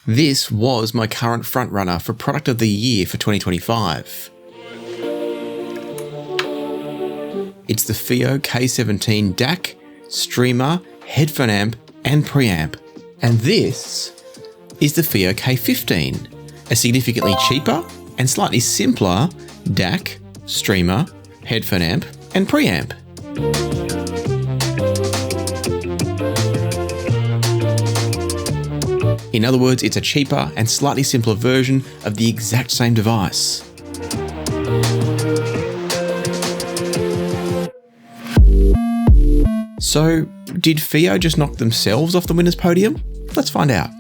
This was my current frontrunner for Product of the Year for 2025. It's the FiiO K15 DAC, streamer, headphone amp, and preamp. And this is the FiiO K15, a significantly cheaper and slightly simpler DAC, streamer, headphone amp, and preamp. In other words, it's a cheaper and slightly simpler version of the exact same device. So, did FiiO just knock themselves off the winner's podium? Let's find out.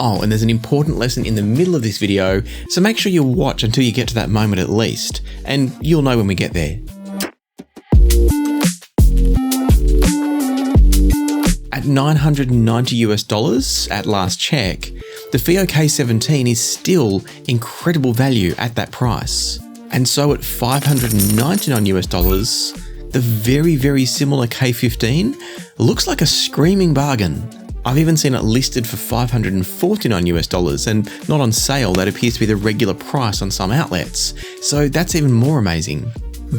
Oh, and there's an important lesson in the middle of this video, so make sure you watch until you get to that moment at least, and you'll know when we get there. At $990 at last check, the FiiO K15 is still incredible value at that price. And so at $599, the very similar K15 looks like a screaming bargain. I've even seen it listed for $549 and not on sale. That appears to be the regular price on some outlets. So that's even more amazing.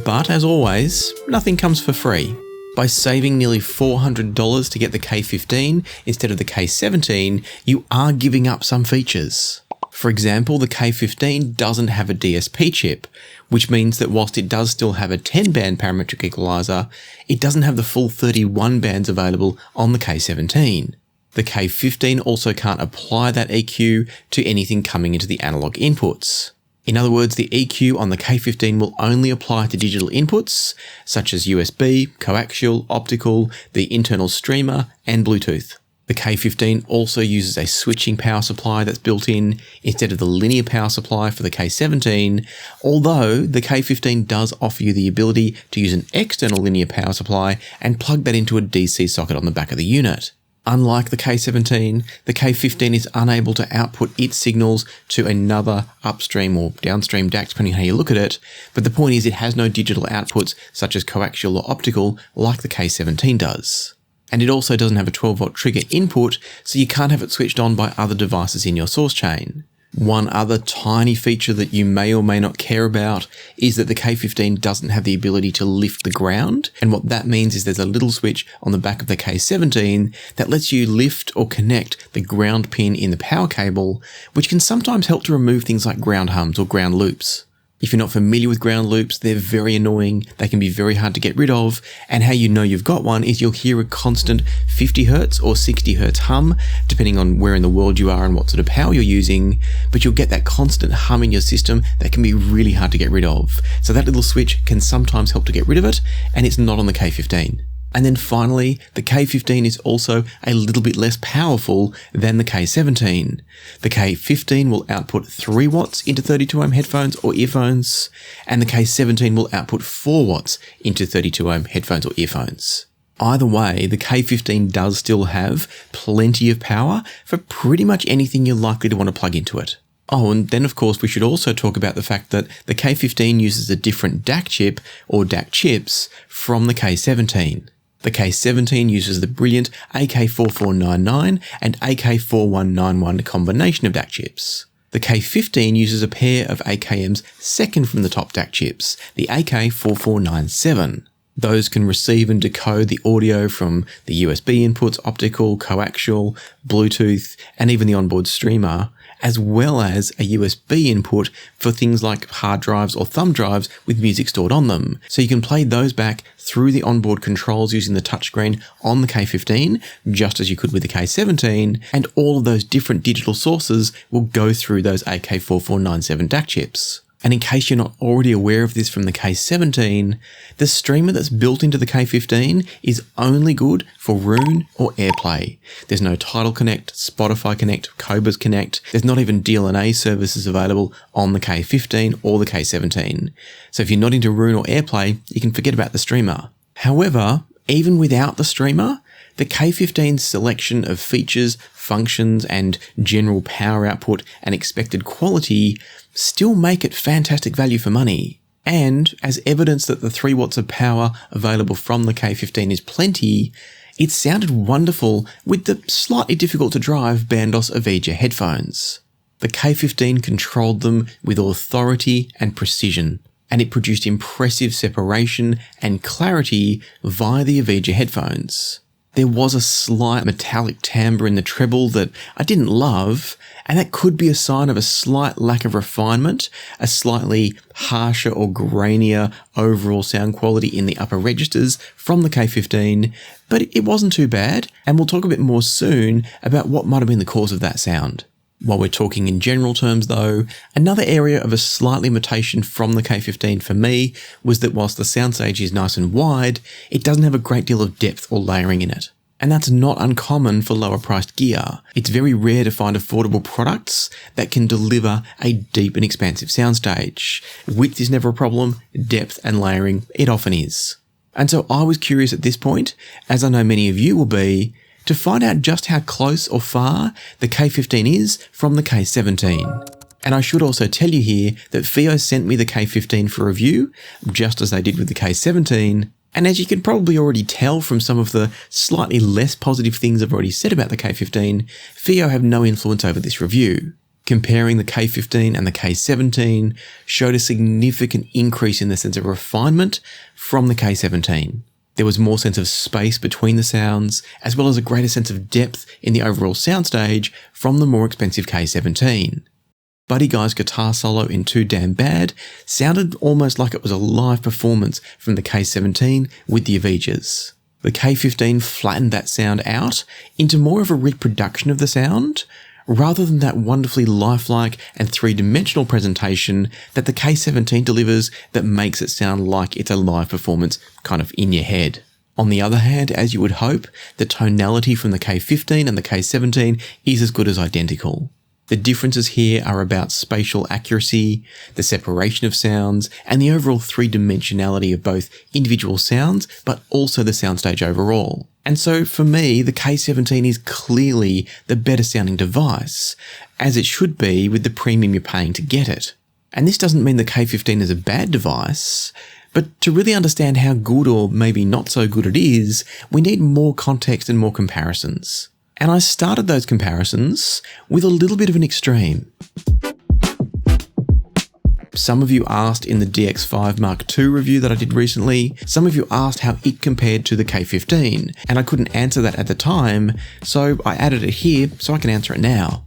But as always, nothing comes for free. By saving nearly $400 to get the K15 instead of the K17, you are giving up some features. For example, the K15 doesn't have a DSP chip, which means that whilst it does still have a 10-band parametric equalizer, it doesn't have the full 31 bands available on the K17. The K15 also can't apply that EQ to anything coming into the analog inputs. In other words, the EQ on the K15 will only apply to digital inputs, such as USB, coaxial, optical, the internal streamer, and Bluetooth. The K15 also uses a switching power supply that's built in instead of the linear power supply for the K17, although the K15 does offer you the ability to use an external linear power supply and plug that into a DC socket on the back of the unit. Unlike the K17, the K15 is unable to output its signals to another upstream or downstream DAC, depending on how you look at it, but the point is it has no digital outputs such as coaxial or optical like the K17 does. And it also doesn't have a 12-volt trigger input, so you can't have it switched on by other devices in your source chain. One other tiny feature that you may or may not care about is that the K15 doesn't have the ability to lift the ground, and what that means is there's a little switch on the back of the K17 that lets you lift or connect the ground pin in the power cable, which can sometimes help to remove things like ground hums or ground loops. If you're not familiar with ground loops, they're very annoying, they can be very hard to get rid of, and how you know you've got one is you'll hear a constant 50 Hz or 60 Hz hum, depending on where in the world you are and what sort of power you're using, but you'll get that constant hum in your system that can be really hard to get rid of. So that little switch can sometimes help to get rid of it, and it's not on the K15. And then finally, the K15 is also a little bit less powerful than the K17. The K15 will output 3 watts into 32 ohm headphones or earphones, and the K17 will output 4 watts into 32 ohm headphones or earphones. Either way, the K15 does still have plenty of power for pretty much anything you're likely to want to plug into it. Oh, and then of course we should also talk about the fact that the K15 uses a different DAC chip or DAC chips from the K17. The K17 uses the brilliant AK4499 and AK4191 combination of DAC chips. The K15 uses a pair of AKM's second from the top DAC chips, the AK4497. Those can receive and decode the audio from the USB inputs, optical, coaxial, Bluetooth, and even the onboard streamer, as well as a USB input for things like hard drives or thumb drives with music stored on them. So you can play those back through the onboard controls using the touchscreen on the K15, just as you could with the K17, and all of those different digital sources will go through those AK4497 DAC chips. And in case you're not already aware of this from the K17, the streamer that's built into the K15 is only good for Roon or AirPlay. There's no Tidal Connect, Spotify Connect, Cobas Connect. There's not even DLNA services available on the K15 or the K17. So if you're not into Roon or AirPlay, you can forget about the streamer. However, even without the streamer, the K15's selection of features, functions, and general power output and expected quality still make it fantastic value for money. And as evidence that the 3 watts of power available from the K15 is plenty, It sounded wonderful with the slightly difficult to drive Bandos Avija headphones. The K15 controlled them with authority and precision, and it produced impressive separation and clarity via the Avija headphones. There was a slight metallic timbre in the treble that I didn't love, and that could be a sign of a slight lack of refinement, a slightly harsher or grainier overall sound quality in the upper registers from the K15, but it wasn't too bad, and we'll talk a bit more soon about what might have been the cause of that sound. While we're talking in general terms though, another area of a slight limitation from the K15 for me was that whilst the soundstage is nice and wide, it doesn't have a great deal of depth or layering in it. And that's not uncommon for lower priced gear. It's very rare to find affordable products that can deliver a deep and expansive soundstage. Width is never a problem, depth and layering, it often is. And so I was curious at this point, as I know many of you will be, to find out just how close or far the K15 is from the K17. And I should also tell you here that FiiO sent me the K15 for review, just as they did with the K17, and as you can probably already tell from some of the slightly less positive things I've already said about the K15, FiiO have no influence over this review. Comparing the K15 and the K17 showed a significant increase in the sense of refinement from the K17. There was more sense of space between the sounds, as well as a greater sense of depth in the overall soundstage from the more expensive K17. Buddy Guy's guitar solo in Too Damn Bad sounded almost like it was a live performance from the K17 with the Avijas. The K15 flattened that sound out into more of a reproduction of the sound, rather than that wonderfully lifelike and three-dimensional presentation that the K17 delivers that makes it sound like it's a live performance kind of in your head. On the other hand, as you would hope, the tonality from the K15 and the K17 is as good as identical. The differences here are about spatial accuracy, the separation of sounds, and the overall three-dimensionality of both individual sounds, but also the soundstage overall. And so for me, the K17 is clearly the better sounding device, as it should be with the premium you're paying to get it. And this doesn't mean the K15 is a bad device, but to really understand how good or maybe not so good it is, we need more context and more comparisons. And I started those comparisons with a little bit of an extreme. Some of you asked in the DX5 Mark II review that I did recently, some of you asked how it compared to the K15, and I couldn't answer that at the time, so I added it here so I can answer it now.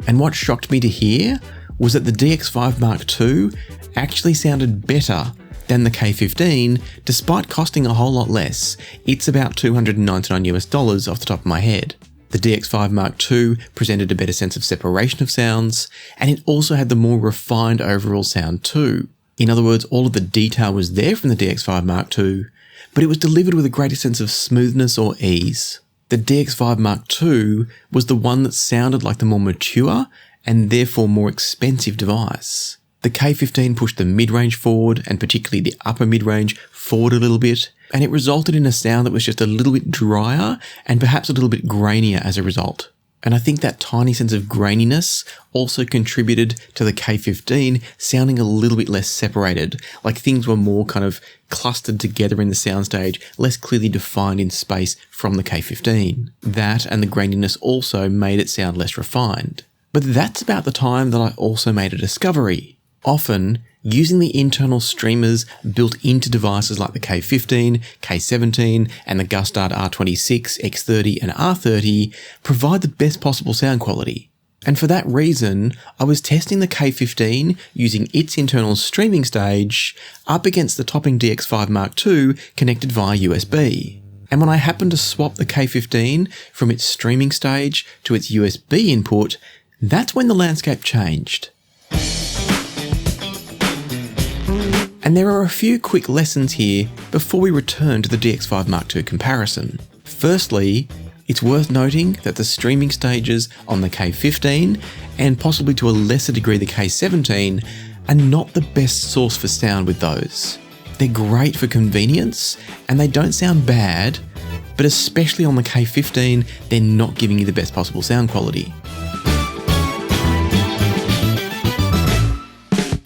And what shocked me to hear was that the DX5 Mark II actually sounded better than the K15, despite costing a whole lot less. It's about $299 off the top of my head. The DX5 Mark II presented a better sense of separation of sounds, and it also had the more refined overall sound too. In other words, all of the detail was there from the DX5 Mark II, but it was delivered with a greater sense of smoothness or ease. The DX5 Mark II was the one that sounded like the more mature and therefore more expensive device. The K15 pushed the mid-range forward, and particularly the upper mid-range forward a little bit, and it resulted in a sound that was just a little bit drier and perhaps a little bit grainier as a result. And I think that tiny sense of graininess also contributed to the K15 sounding a little bit less separated, like things were more kind of clustered together in the soundstage, less clearly defined in space from the K15. That and the graininess also made it sound less refined. But that's about the time that I also made a discovery. Often, using the internal streamers built into devices like the K15, K17, and the Gustard R26, X30, and R30 provide the best possible sound quality. And for that reason, I was testing the K15 using its internal streaming stage up against the Topping DX5 Mark II connected via USB. And when I happened to swap the K15 from its streaming stage to its USB input, that's when the landscape changed. And there are a few quick lessons here before we return to the DX5 Mark II comparison. Firstly, it's worth noting that the streaming stages on the K15, and possibly to a lesser degree the K17, are not the best source for sound with those. They're great for convenience, and they don't sound bad, but especially on the K15, they're not giving you the best possible sound quality.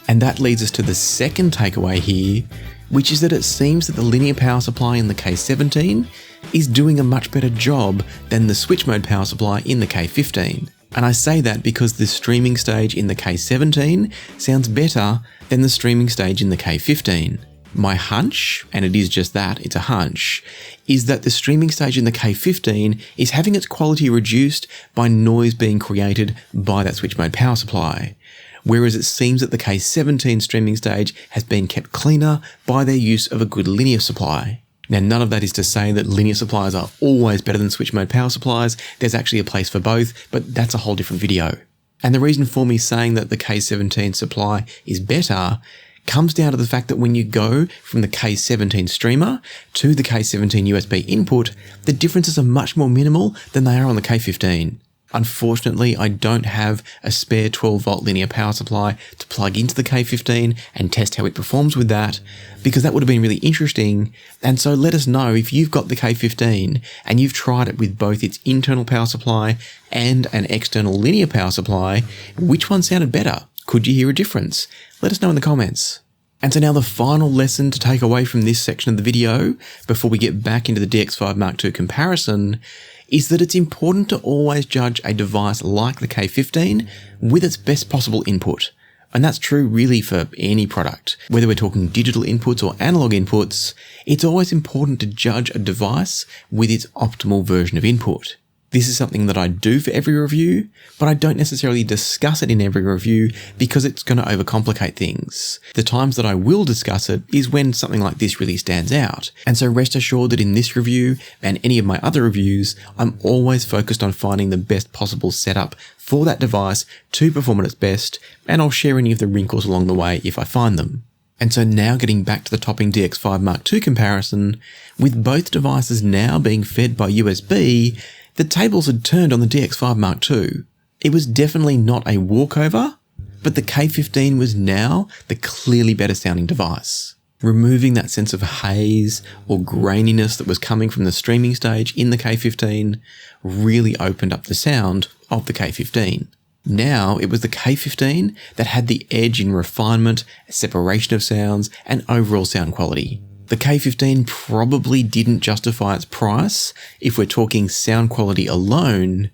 And And that leads us to the second takeaway here, which is that it seems that the linear power supply in the K17 is doing a much better job than the switch mode power supply in the K15. And I say that because the streaming stage in the K17 sounds better than the streaming stage in the K15. My hunch, and it is just that, it's a hunch, is that the streaming stage in the K15 is having its quality reduced by noise being created by that switch mode power supply. Whereas it seems that the K17 streaming stage has been kept cleaner by their use of a good linear supply. Now, none of that is to say that linear supplies are always better than switch mode power supplies. There's actually a place for both, but that's a whole different video. And the reason for me saying that the K17 supply is better comes down to the fact that when you go from the K17 streamer to the K17 USB input, the differences are much more minimal than they are on the K15. Unfortunately, I don't have a spare 12-volt linear power supply to plug into the K15 and test how it performs with that, because that would have been really interesting. And so let us know if you've got the K15 and you've tried it with both its internal power supply and an external linear power supply, which one sounded better? Could you hear a difference? Let us know in the comments. And so now the final lesson to take away from this section of the video, before we get back into the DX5 Mark II comparison, is that it's important to always judge a device like the K15 with its best possible input. And that's true really for any product. Whether we're talking digital inputs or analog inputs, it's always important to judge a device with its optimal version of input. This is something that I do for every review, but I don't necessarily discuss it in every review because it's going to overcomplicate things. The times that I will discuss it is when something like this really stands out. And so rest assured that in this review and any of my other reviews, I'm always focused on finding the best possible setup for that device to perform at its best, and I'll share any of the wrinkles along the way if I find them. And so now getting back to the Topping DX5 Mark II comparison, with both devices now being fed by USB, the tables had turned on the DX5 Mark II. It was definitely not a walkover, but the K15 was now the clearly better sounding device. Removing that sense of haze or graininess that was coming from the streaming stage in the K15 really opened up the sound of the K15. Now it was the K15 that had the edge in refinement, separation of sounds, and overall sound quality. The K15 probably didn't justify its price if we're talking sound quality alone,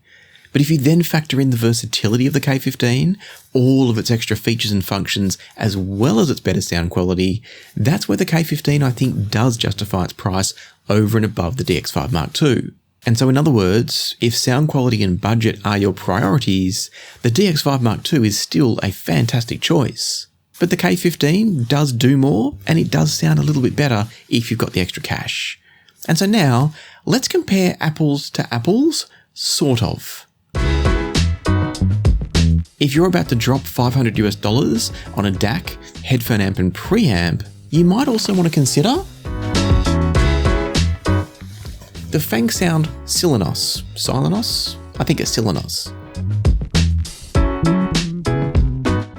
but if you then factor in the versatility of the K15, all of its extra features and functions, as well as its better sound quality, that's where the K15 I think does justify its price over and above the DX5 Mark II. And so in other words, if sound quality and budget are your priorities, the DX5 Mark II is still a fantastic choice. But the K15 does do more, and it does sound a little bit better if you've got the extra cash. And so now, let's compare apples to apples, sort of. If you're about to drop $500 US on a DAC, headphone amp and preamp, you might also want to consider the FangSound Silenos? I think it's Silenos.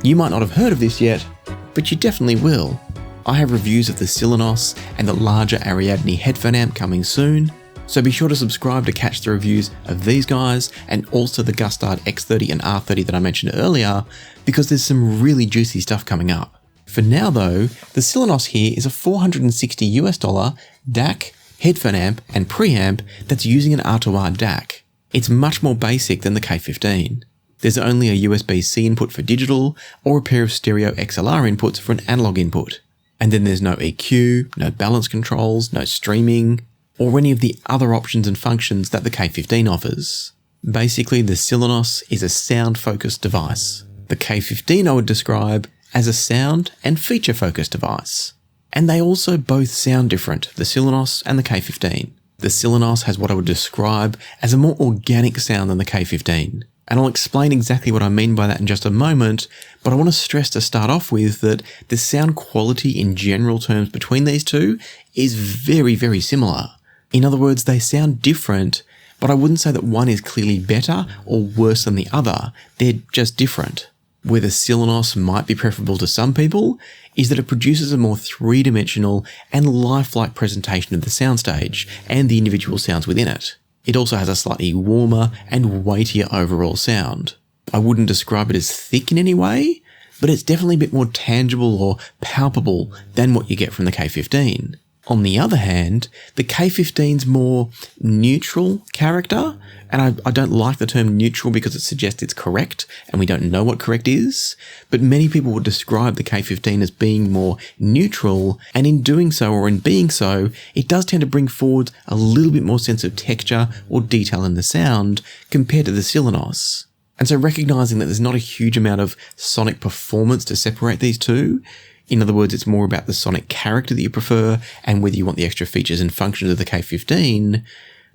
You might not have heard of this yet, but you definitely will. I have reviews of the Silenos and the larger Ariadne headphone amp coming soon, so be sure to subscribe to catch the reviews of these guys and also the Gustard X30 and R30 that I mentioned earlier, because there's some really juicy stuff coming up. For now though, the Silenos here is a $460 US DAC, headphone amp and preamp that's using an R2R DAC. It's much more basic than the K15. There's only a USB-C input for digital or a pair of stereo XLR inputs for an analog input. And then there's no EQ, no balance controls, no streaming, or any of the other options and functions that the K15 offers. Basically, the Silenos is a sound-focused device. The K15 I would describe as a sound and feature-focused device. And they also both sound different, the Silenos and the K15. The Silenos has what I would describe as a more organic sound than the K15. And I'll explain exactly what I mean by that in just a moment, but I want to stress to start off with that the sound quality in general terms between these two is very, very similar. In other words, they sound different, but I wouldn't say that one is clearly better or worse than the other. They're just different. Where the Silenos might be preferable to some people is that it produces a more three-dimensional and lifelike presentation of the soundstage and the individual sounds within it. It also has a slightly warmer and weightier overall sound. I wouldn't describe it as thick in any way, but it's definitely a bit more tangible or palpable than what you get from the K15. On the other hand, the K15's more neutral character, and I don't like the term neutral because it suggests it's correct, and we don't know what correct is, but many people would describe the K15 as being more neutral, and in doing so, or in being so, it does tend to bring forward a little bit more sense of texture or detail in the sound compared to the Silenos. And so recognizing that there's not a huge amount of sonic performance to separate these two, in other words, it's more about the sonic character that you prefer and whether you want the extra features and functions of the K15,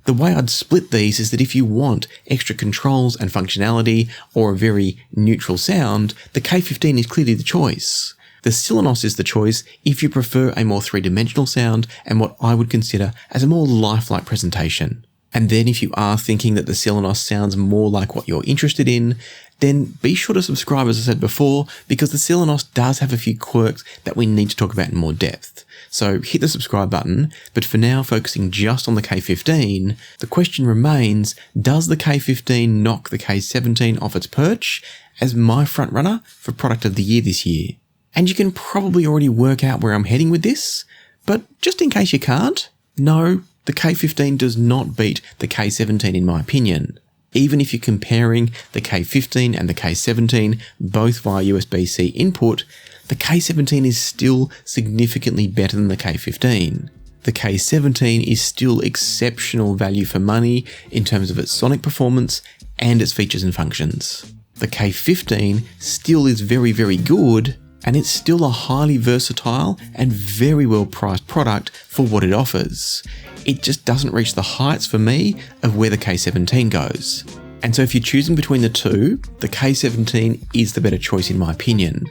the way I'd split these is that if you want extra controls and functionality or a very neutral sound, the K15 is clearly the choice. The Silenos is the choice if you prefer a more three-dimensional sound and what I would consider as a more lifelike presentation. And then if you are thinking that the Silenos sounds more like what you're interested in, then be sure to subscribe, as I said before, because the Silenos does have a few quirks that we need to talk about in more depth. So hit the subscribe button, but for now, focusing just on the K15, the question remains, does the K15 knock the K17 off its perch as my frontrunner for product of the year this year? And you can probably already work out where I'm heading with this, but just in case you can't, no, the K15 does not beat the K17 in my opinion. Even if you're comparing the K15 and the K17 both via USB-C input, the K17 is still significantly better than the K15. The K17 is still exceptional value for money in terms of its sonic performance and its features and functions. The K15 still is very, very good, and it's still a highly versatile and very well priced product for what it offers. It just doesn't reach the heights for me of where the K17 goes. And so if you're choosing between the two, the K17 is the better choice in my opinion.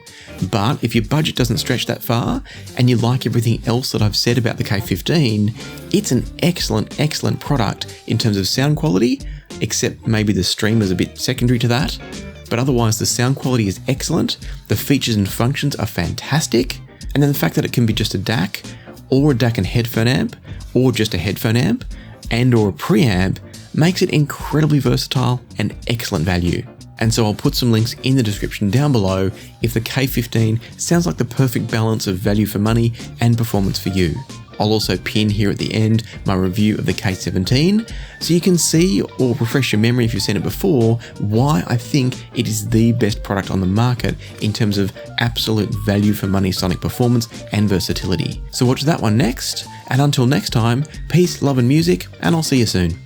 But if your budget doesn't stretch that far and you like everything else that I've said about the K15, it's an excellent, excellent product in terms of sound quality, except maybe the stream is a bit secondary to that. But otherwise the sound quality is excellent, the features and functions are fantastic, and then the fact that it can be just a DAC, or a DAC and headphone amp, or just a headphone amp, and or a preamp, makes it incredibly versatile and excellent value. And so I'll put some links in the description down below if the K15 sounds like the perfect balance of value for money and performance for you. I'll also pin here at the end my review of the K17 so you can see or refresh your memory if you've seen it before why I think it is the best product on the market in terms of absolute value for money sonic performance and versatility. So watch that one next, and until next time, peace, love and music, and I'll see you soon.